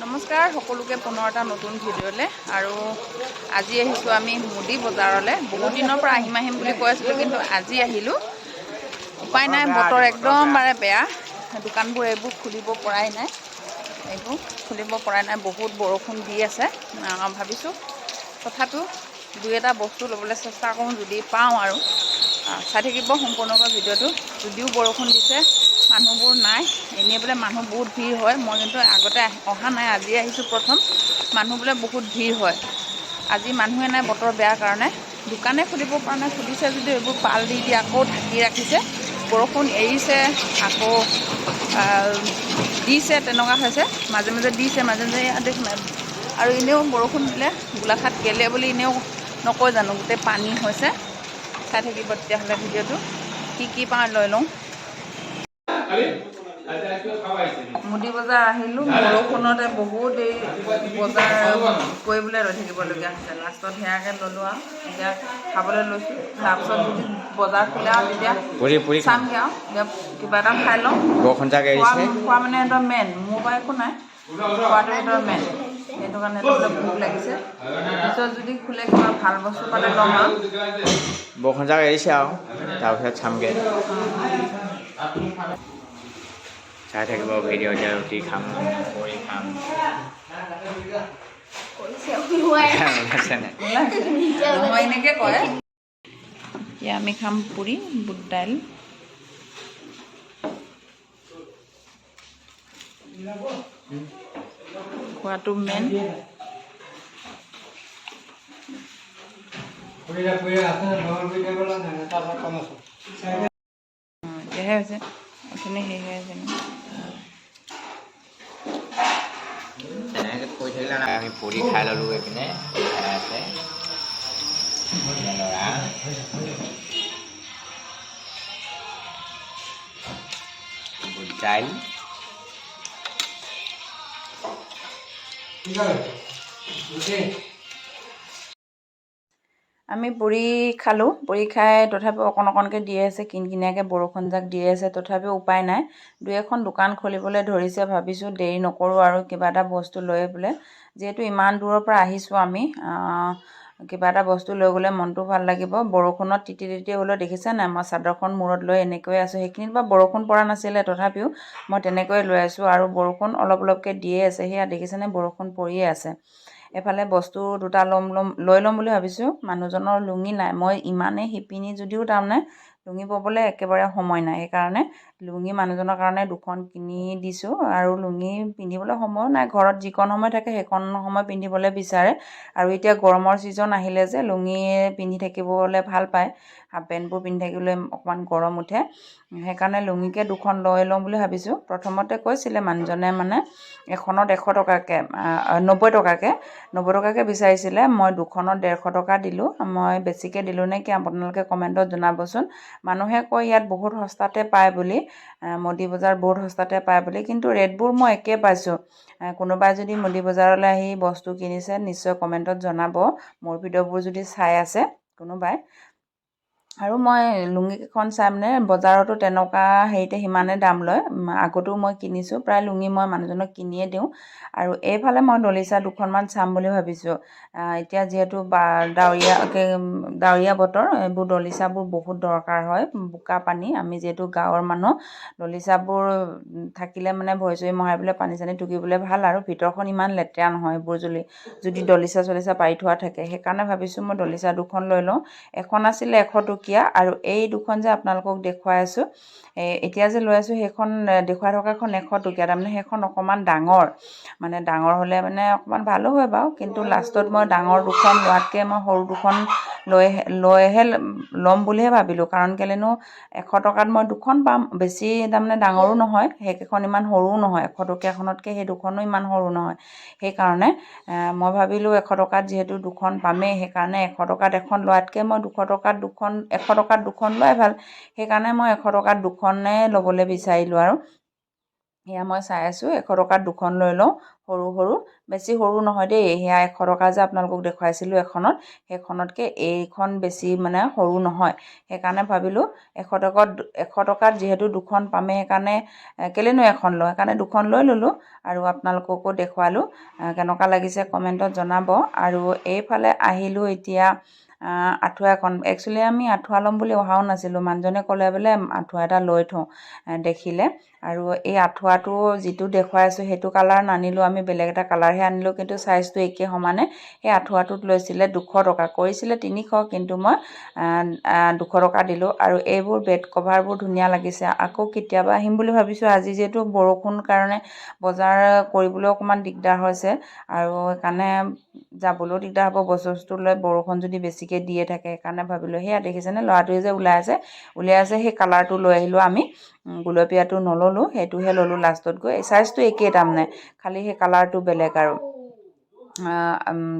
নমস্কাৰ সকলোকে পুনৰ এটা নতুন ভিডিঅ'লৈ আৰু আজি আহিছোঁ আমি মুদি বজাৰলৈ। বহুত দিনৰ পৰা আহিম বুলি কৈ আছিলোঁ, কিন্তু আজি আহিলোঁ। উপায় নাই, বতৰ একদম বেয়া। দোকানবোৰ এইবোৰ খুলিব পৰাই নাই, বহুত বৰষুণ দি আছে। ভাবিছোঁ তথাপিও দুই এটা বস্তু ল'বলৈ চেষ্টা কৰোঁ, যদি পাওঁ আৰু চাই থাকিব সম্পূৰ্ণকৈ ভিডিঅ'টো। যদিও বৰষুণ দিছে, মানুহবোৰ নাই, এনেই বোলে মানুহ বহুত ভিৰ হয়। মই কিন্তু আগতে অহা নাই, আজি আহিছোঁ প্ৰথম। মানুহ বোলে বহুত ভিৰ হয়। আজি মানুহে নাই, বতৰ বেয়া কাৰণে দোকানে খুলিব পৰা নাই। খুলিছে যদিও এইবোৰ পাল দি আকৌ ঢাকি ৰাখিছে। বৰষুণ এৰিছে, আকৌ দিছে, তেনেকুৱা হৈছে। মাজে মাজে দিছে, মাজে মাজে দেখোন। আৰু এনেও বৰষুণ দিলে গোলাঘাট গেলে বুলি এনেও নকয় জানো, গোটেই পানী হৈছে। চাই থাকিব তেতিয়াহ'লে ভিডিঅ'টো। কি পাওঁ লৈ লওঁ। মুদি বজাৰ আহিলোঁ, বৰষুণতে বহুত দেৰি বজাৰ কৰিবলৈ ৰৈ থাকিবলগীয়া হৈছে। লাষ্টত সেয়াকৈ ল'লোঁ আৰু এতিয়া খাবলৈ লৈছোঁ। তাৰপিছত যদি বজাৰ খোলে আৰু তেতিয়া চামগৈ আৰু এতিয়া কিবা এটা খাই লওঁ। খোৱা মানে একদম মেইন, মোৰ পৰা একো নাই, খোৱাটো একদম মেইন। সেইটো কাৰণে ভোক লাগিছে। পিছত যদি খোলে কিবা ভাল বস্তু পালে ল'ম আৰু। বৰষুণ জাক এৰিছে আৰু তাৰপিছত চামগৈ। চাই থাকিব ভিডিঅ'। এতিয়া ৰুটি খাম, পকৰি খাম। নহয়, এনেকৈ কয়। এতিয়া আমি খাম পুৰি, বুট দাইল। খোৱাটো মেইন। এতিয়াহে হৈছে, অথনি হেৰি হৈ আছে নহয়। তেনেকৈ কৈ থাকিলে নাই, আমি পুৰি খাই ল'লোঁ। এইপিনে খাই আছে ল'ৰা। বুট দাইল, আমি পুৰি খালোঁ। পুৰি খাই তথাপিও অকণকৈ দি আছে, কিনকিনীয়াকৈ বৰষুণ জাক দি আছে। তথাপিও উপায় নাই, দুই এখন দোকান খুলিবলৈ ধৰিছে। ভাবিছোঁ দেৰি নকৰোঁ আৰু কিবা এটা বস্তু লৈ পেলাই। যিহেতু ইমান দূৰৰ পৰা আহিছোঁ আমি, কিবা এটা বস্তু লৈ গ'লে মনটো ভাল লাগিব। বৰষুণত তিতি হ'লেও দেখিছে নাই, মই চাদৰখন মূৰত লৈ এনেকৈ আছোঁ। সেইখিনিত বা বৰষুণ পৰা নাছিলে, তথাপিও মই তেনেকৈ লৈ আছোঁ। আৰু বৰষুণ অলপকৈ দিয়ে আছে, সেয়া দেখিছেনে, বৰষুণ পৰিয়ে আছে। এফালে বস্তু দুটা লৈ ল'ম বুলি ভাবিছোঁ। মানুহজনৰ লুঙি নাই, মই ইমানেই শিপিনী যদিও তাৰমানে লুঙি ব'বলৈ একেবাৰে সময় নাই। সেইকাৰণে লুঙি মানুহজনৰ কাৰণে দুখন কিনি দিছোঁ। আৰু লুঙি পিন্ধিবলৈ সময়ো নাই, ঘৰত যিকণ সময় থাকে সেইকণ সময় পিন্ধিবলৈ বিচাৰে। আৰু এতিয়া গৰমৰ ছিজন আহিলে যে লুঙি পিন্ধি থাকিবলৈ ভাল পায়। হাফ পেণ্টবোৰ পিন্ধি থাকিবলৈ অকণমান গৰম উঠে। সেইকাৰণে লুঙিকে দুখন লৈ ল'ম বুলি ভাবিছোঁ। প্ৰথমতে কৈছিলে মানুহজনে, মানে এখনত 100 টকাকৈ, 90 টকাকৈ বিচাৰিছিলে। মই দুখনত 150 টকা দিলোঁ। মই বেছিকৈ দিলোঁ নে কি, আপোনালোকে কমেণ্টত জনাবচোন। মানুহে কয় ইয়াত বহুত সস্তাতে পায় বুলি, মুদি বজাৰ বহুত সস্তাতে পায় বুলি, কিন্তু ৰেটবোৰ মই একে পাইছোঁ। কোনোবাই যদি মুদি বজাৰলৈ আহি বস্তু কিনিছে, নিশ্চয় কমেণ্টত জনাব, মোৰ ভিডিঅ'বোৰ যদি চাই আছে কোনোবাই। আৰু মই লুঙিকেইখন চাই মানে, বজাৰতো তেনেকুৱা হেৰিতে সিমানে দাম লয়। আগতেও মই কিনিছোঁ, প্ৰায় লুঙি মই মানুহজনক কিনিয়ে দিওঁ। আৰু এইফালে মই দলিচা দুখনমান চাম বুলি ভাবিছোঁ। এতিয়া যিহেতু ডাৱৰীয়া বতৰ, এইবোৰ দলিচাবোৰ বহুত দৰকাৰ হয়। বোকা পানী, আমি যিহেতু গাঁৱৰ মানুহ, দলিচাবোৰ থাকিলে মানে ভৰি চৰি মৰাই পেলাই পানী চানী টুকিবলৈ ভাল। আৰু ভিতৰখন ইমান লেতেৰা নহয়, এইবোৰ যদি দলিচা চলিচা পাৰি থোৱা থাকে। সেইকাৰণে ভাবিছোঁ মই দলিচা দুখন লৈ লওঁ। এখন আছিলে 100 টকীয়া, আৰু এই দুখন যে আপোনালোকক দেখুৱাই আছোঁ, এতিয়া যে লৈ আছোঁ, সেইখন দেখুৱাই থকাখন 100 টকীয়া। তাৰমানে সেইখন অকণমান ডাঙৰ, মানে ডাঙৰ হ'লে মানে অকণমান ভালো হয় বাৰু। কিন্তু লাষ্টত মই ডাঙৰ দুখন লোৱাতকৈ মই সৰু দুখন লৈহে ল'ম বুলিহে ভাবিলোঁ। কাৰণ কেলৈনো 100 টকাত মই দুখন পাম, বেছি তাৰমানে ডাঙৰো নহয়, সেইকেইখন ইমান সৰুও নহয়। 100 টকীয়াখনতকৈ সেই দুখনো ইমান সৰু নহয়। সেইকাৰণে মই ভাবিলোঁ 100 টকাত যিহেতু দুখন পামেই, সেইকাৰণে 100 টকাত এখন লোৱাতকৈ মই 100 টকাত দুখন লোৱাই ভাল। সেইকাৰণে মই 100 টকাত দুখনে ল'বলৈ বিচাৰিলোঁ। আৰু এয়া মই চাই আছোঁ, 100 টকাত দুখন লৈ লওঁ। সৰু সৰু, বেছি সৰু নহয় দেই। সেয়া 100 টকা যে আপোনালোকক দেখুৱাইছিলোঁ এখনত, সেইখনতকৈ এইখন বেছি মানে সৰু নহয়। সেইকাৰণে ভাবিলোঁ 100 টকাত যিহেতু দুখন পামেই, সেইকাৰণে কেলেনো এখন লওঁ, সেইকাৰণে দুখন লৈ ল'লোঁ আৰু আপোনালোককো দেখুৱালোঁ। কেনেকুৱা লাগিছে কমেণ্টত জনাব। আৰু এইফালে আহিলোঁ এতিয়া আঁঠুৱা এখন। একচুৱেলি আমি আঁঠুৱা ল'ম বুলি অহাও নাছিলোঁ, মানুহজনে ক'লে বোলে আঁঠুৱা এটা লৈ থওঁ দেখিলে। আৰু এই আঁঠুৱাটো যিটো দেখুৱাই আছোঁ সেইটো কালাৰ নানিলোঁ, আমি বেলেগ এটা কালাৰহে আনিলোঁ, কিন্তু চাইজটো একে সমানে। সেই আঁঠুৱাটোত লৈছিলে 200 টকা, কৰিছিলে 300, কিন্তু মই 200 টকা দিলোঁ। আৰু এইবোৰ বেড কভাৰবোৰ ধুনীয়া লাগিছে। আকৌ কেতিয়াবা আহিম বুলি ভাবিছোঁ। আজি যিহেতু বৰষুণ কাৰণে বজাৰ কৰিবলৈ অকণমান দিগদাৰ হৈছে, আৰু সেইকাৰণে যাবলৈও দিগদাৰ হ'ব বস্তু চস্তু লৈ, বৰষুণ যদি বেছিকৈ দিয়ে থাকে। সেইকাৰণে ভাবিলোঁ, সেয়া দেখিছেনে ল'ৰাটোৱে যে উলিয়াই আছে সেই কালাৰটো লৈ আহিলোঁ আমি। গুলপীয়াটো নল'লোঁ, সেইটোহে ল'লোঁ লাষ্টত গৈ। চাইজটো একেই তাৰমানে, খালি সেই কালাৰটো বেলেগ। আৰু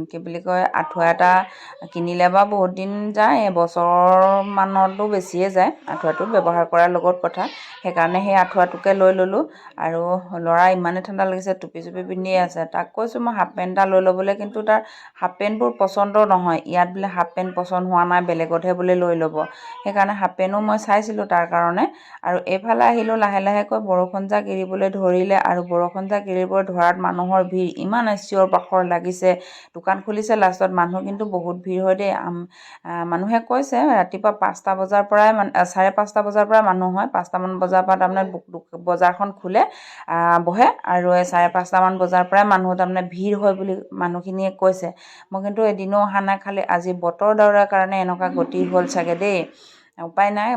কি বুলি কয়, আঁঠুৱা এটা কিনিলে বাৰু বহুত দিন যায়, এবছৰমানতো বেছিয়ে যায়। আঁঠুৱাটো ব্যৱহাৰ কৰাৰ লগত কথা। সেইকাৰণে সেই আঁঠুৱাটোকে লৈ ল'লোঁ। আৰু ল'ৰা ইমানেই ঠাণ্ডা লাগিছে, টুপি চুপি পিন্ধিয়ে আছে। তাক কৈছোঁ মই হাফ পেণ্ট এটা লৈ ল'বলৈ, কিন্তু তাৰ হাফ পেণ্টবোৰ পচন্দৰ নহয়। ইয়াত বোলে হাফ পেণ্ট পচন্দ হোৱা নাই, বেলেগতহে বোলে লৈ ল'ব। সেইকাৰণে হাফ পেণ্টো মই চাইছিলোঁ তাৰ কাৰণে। আৰু এইফালে আহিলোঁ লাহে লাহেকৈ, বৰষুণ জাক এৰিবলৈ ধৰিলে। আৰু বৰষুণ জাক এৰিবলৈ ধৰাত মানুহৰ ভিৰ ইমান চিঞৰ বাখৰ লাগিছে। দোকান খুলিছে লাষ্টত, মানুহ কিন্তু বহুত ভিৰ হয় দেই। মানুহে কৈছে ৰাতিপুৱা 5টা বজাৰ পৰাই 5:30 বজাৰ পৰা মানুহ হয়। 5টামান বজাৰ পৰা তাৰমানে বজাৰখন খোলে, বহে। আৰু 5:30মান বজাৰ পৰাই মানুহ তাৰমানে ভিৰ হয় বুলি মানুহখিনিয়ে কৈছে। মই কিন্তু এদিনো অহা নাই, খালি আজি বতৰ ডাৱৰীয়াৰ কাৰণে এনেকুৱা গতি হ'ল চাগে দেই। উপায় নাই,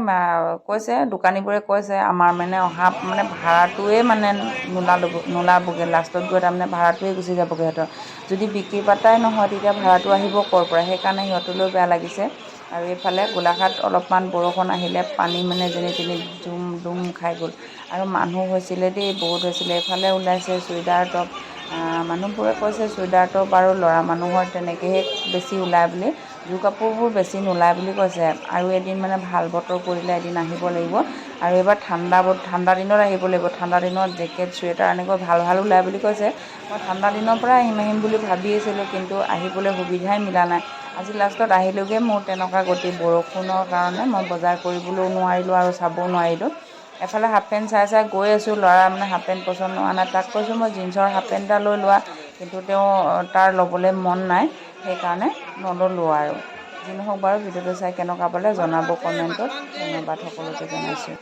কৈছে দোকানীবোৰে কৈছে আমাৰ মানে অহা মানে ভাড়াটোৱে মানে নোলাবগৈ লাষ্টত গৈ, তাৰমানে ভাড়াটোৱে গুচি যাবগৈ সিহঁতৰ। যদি বিক্ৰী বাৰ্তাই নহয় তেতিয়া ভাড়াটো আহিব ক'ৰ পৰা। সেইকাৰণে সিহঁতলৈও বেয়া লাগিছে। আৰু এইফালে গোলাঘাট অলপমান বৰষুণ আহিলে পানী মানে যেনি তেনি দুম খাই গ'ল। আৰু মানুহ হৈছিলে দেই, বহুত হৈছিলে। এইফালে ওলাইছে চুইদাৰ টপ, মানুহবোৰে কৈছে চুইদাৰ টপ আৰু ল'ৰা মানুহৰ তেনেকৈহে বেছি ওলায় বুলি, জোৰ কাপোৰবোৰ বেছি নোলায় বুলি কৈছে। আৰু এদিন মানে ভাল বতৰ কৰিলে এদিন আহিব লাগিব। আৰু এইবাৰ ঠাণ্ডা দিনত আহিব লাগিব। ঠাণ্ডা দিনত জেকেট চুৱেটাৰ এনেকৈ ভাল ভাল ওলায় বুলি কৈছে। মই ঠাণ্ডা দিনৰ পৰাই আহিম বুলি ভাবি আছিলোঁ, কিন্তু আহিবলৈ সুবিধাই মিলা নাই। আজি লাষ্টত আহিলোগৈ। মোৰ তেনেকুৱা গতি, বৰষুণৰ কাৰণে মই বজাৰ কৰিবলৈও নোৱাৰিলোঁ আৰু চাবও নোৱাৰিলোঁ। এফালে হাফ পেণ্ট চাই গৈ আছোঁ, ল'ৰা মানে হাফ পেণ্ট পচন্দ হোৱা নাই। তাক কৈছোঁ মই জিন্সৰ হাফ পেণ্ট এটা লৈ লোৱা, কিন্তু তাৰ ল'বলৈ মন নাই, সেইকাৰণে নল'লোঁ আৰু। যি নহওক বাৰু, ভিডিঅ'টো চাই কেনেকুৱা পালে জনাব কমেণ্টত। ধন্যবাদ সকলোকে জনাইছোঁ।